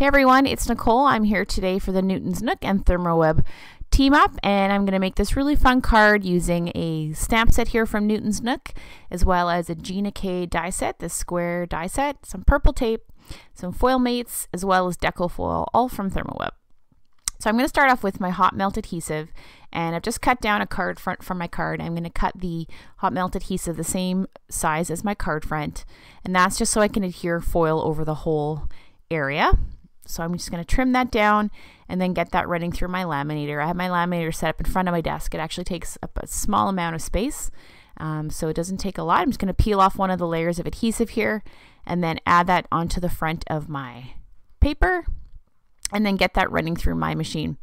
Hey everyone, it's Nicole. I'm here today for the Newton's Nook and ThermOWeb team up, and I'm going to make this really fun card using a stamp set here from Newton's Nook, as well as a Gina die set, this square die set, some purple tape, some foil mates, as well as Deco foil, all from ThermOWeb. So I'm going to start off with my hot melt adhesive, and I've just cut down a card front from my card. I'm going to cut the hot melt adhesive the same size as my card front, and that's just so I can adhere foil over the whole area. So I'm just going to trim that down and then get that running through my laminator. I have my laminator set up in front of my desk. It actually takes up a small amount of space, so it doesn't take a lot. I'm just going to peel off one of the layers of adhesive here and then add that onto the front of my paper and then get that running through my machine.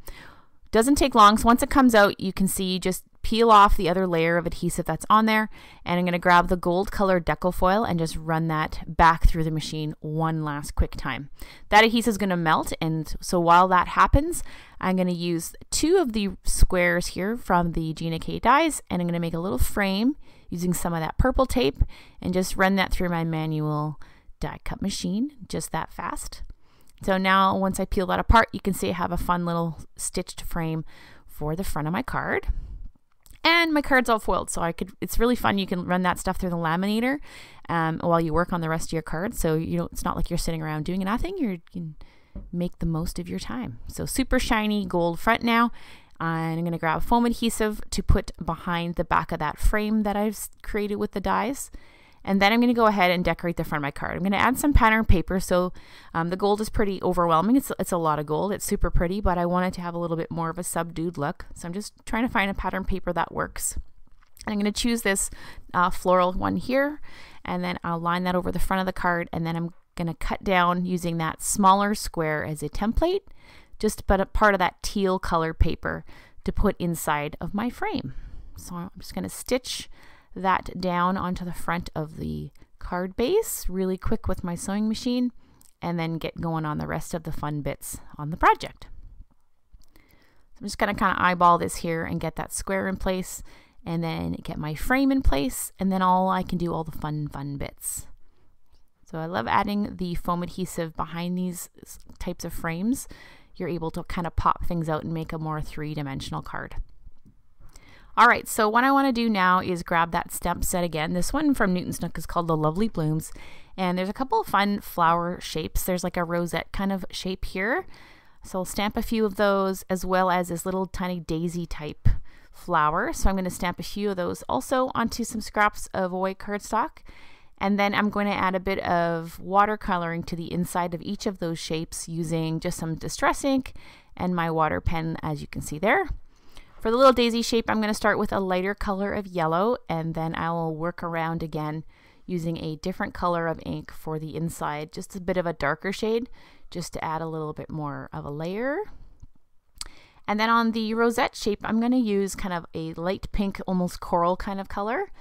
Doesn't take long, so once it comes out, you can see just peel off the other layer of adhesive that's on there, and I'm going to grab the gold colored Deco foil and just run that back through the machine one last quick time. That adhesive is going to melt, and so while that happens, I'm going to use two of the squares here from the Gina dies, and I'm going to make a little frame using some of that purple tape and just run that through my manual die cut machine just that fast. So now once I peel that apart, you can see I have a fun little stitched frame for the front of my card. And my card's all foiled, so it's really fun. You can run that stuff through the laminator while you work on the rest of your card. So it's not like you're sitting around doing nothing. You can make the most of your time. So super shiny gold front now. And I'm going to grab foam adhesive to put behind the back of that frame that I've created with the dies. And then I'm going to go ahead and decorate the front of my card. I'm going to add some pattern paper. So the gold is pretty overwhelming. It's a lot of gold. It's super pretty, but I wanted to have a little bit more of a subdued look. So I'm just trying to find a pattern paper that works. And I'm going to choose this floral one here, and then I'll line that over the front of the card, and then I'm going to cut down using that smaller square as a template, just but a part of that teal color paper to put inside of my frame. So I'm just going to stitch that down onto the front of the card base really quick with my sewing machine, and then get going on the rest of the fun bits on the project. So I'm just going to kind of eyeball this here and get that square in place, and then get my frame in place, and then I can do all the fun bits. So I love adding the foam adhesive behind these types of frames. You're able to kind of pop things out and make a more three-dimensional card. Alright, so what I want to do now is grab that stamp set again. This one from Newton's Nook is called the Lovely Blooms, and there's a couple of fun flower shapes. There's like a rosette kind of shape here, so I'll stamp a few of those, as well as this little tiny daisy type flower. So I'm going to stamp a few of those also onto some scraps of white cardstock, and then I'm going to add a bit of watercoloring to the inside of each of those shapes using just some distress ink and my water pen, as you can see there. For the little daisy shape, I'm going to start with a lighter color of yellow, and then I will work around again using a different color of ink for the inside, just a bit of a darker shade, just to add a little bit more of a layer. And then on the rosette shape, I'm going to use kind of a light pink, almost coral kind of color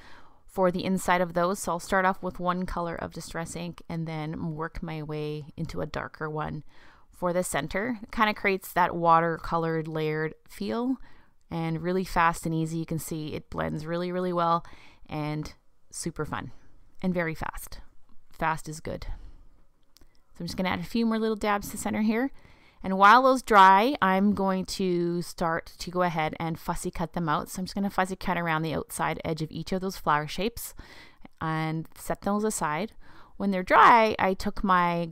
for the inside of those. So I'll start off with one color of distress ink and then work my way into a darker one for the center. It kind of creates that watercolored layered feel, and really fast and easy. You can see it blends really well, and super fun and very fast. Fast is good. So I'm just going to add a few more little dabs to center here, and while those dry, I'm going to start to go ahead and fussy cut them out. So I'm just going to fussy cut around the outside edge of each of those flower shapes and set those aside. When they're dry, I took my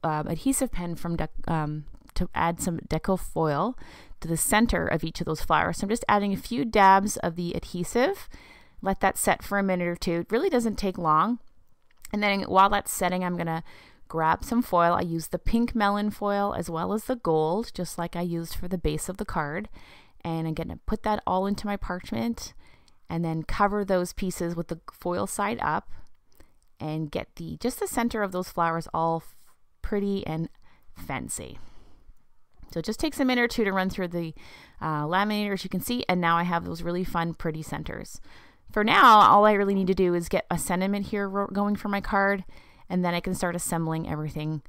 adhesive pen from to add some Deco foil to the center of each of those flowers. So I'm just adding a few dabs of the adhesive, let that set for a minute or two. It really doesn't take long. And then while that's setting, I'm gonna grab some foil. I use the pink Melon foil as well as the gold, just like I used for the base of the card. And I'm gonna put that all into my parchment and then cover those pieces with the foil side up and get just the center of those flowers all pretty and fancy. So it just takes a minute or two to run through the laminator, as you can see, and now I have those really fun, pretty centers. For now, all I really need to do is get a sentiment here going for my card, and then I can start assembling everything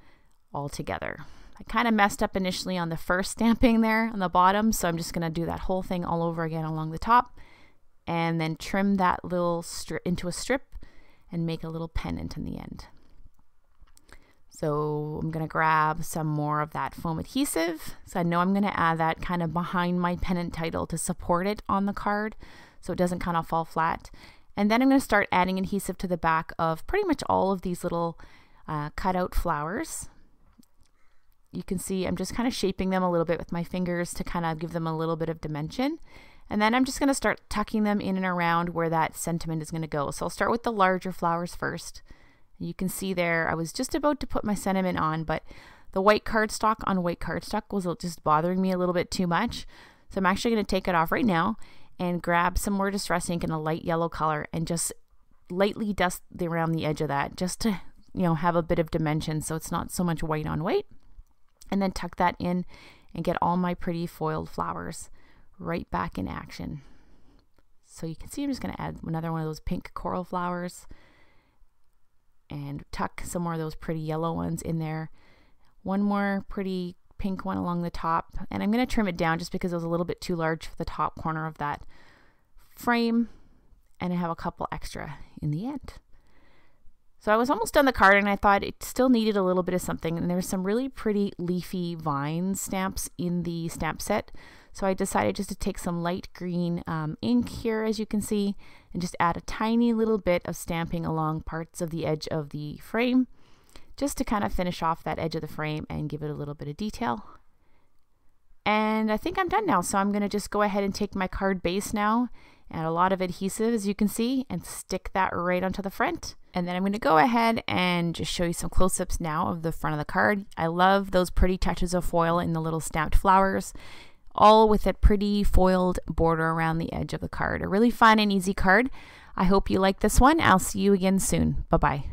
all together. I kind of messed up initially on the first stamping there on the bottom, so I'm just going to do that whole thing all over again along the top, and then trim that little strip into a strip and make a little pennant in the end. So I'm going to grab some more of that foam adhesive. So I know I'm going to add that kind of behind my pennant title to support it on the card so it doesn't kind of fall flat. And then I'm going to start adding adhesive to the back of pretty much all of these little cutout flowers. You can see I'm just kind of shaping them a little bit with my fingers to kind of give them a little bit of dimension. And then I'm just going to start tucking them in and around where that sentiment is going to go. So I'll start with the larger flowers first. You can see there, I was just about to put my sentiment on, but the white cardstock on white cardstock was just bothering me a little bit too much. So I'm actually going to take it off right now and grab some more distress ink in a light yellow color and just lightly dust around the edge of that just to, have a bit of dimension so it's not so much white on white. And then tuck that in and get all my pretty foiled flowers right back in action. So you can see I'm just going to add another one of those pink coral flowers and tuck some more of those pretty yellow ones in there. One more pretty pink one along the top, and I'm going to trim it down just because it was a little bit too large for the top corner of that frame, and I have a couple extra in the end. So I was almost done the card and I thought it still needed a little bit of something, and there's some really pretty leafy vine stamps in the stamp set. So I decided just to take some light green ink here, as you can see, and just add a tiny little bit of stamping along parts of the edge of the frame, just to kind of finish off that edge of the frame and give it a little bit of detail. And I think I'm done now, so I'm going to just go ahead and take my card base now, add a lot of adhesive, as you can see, and stick that right onto the front. And then I'm going to go ahead and just show you some close-ups now of the front of the card. I love those pretty touches of foil in the little stamped flowers, all with a pretty foiled border around the edge of the card. A really fun and easy card. I hope you like this one. I'll see you again soon. Bye-bye.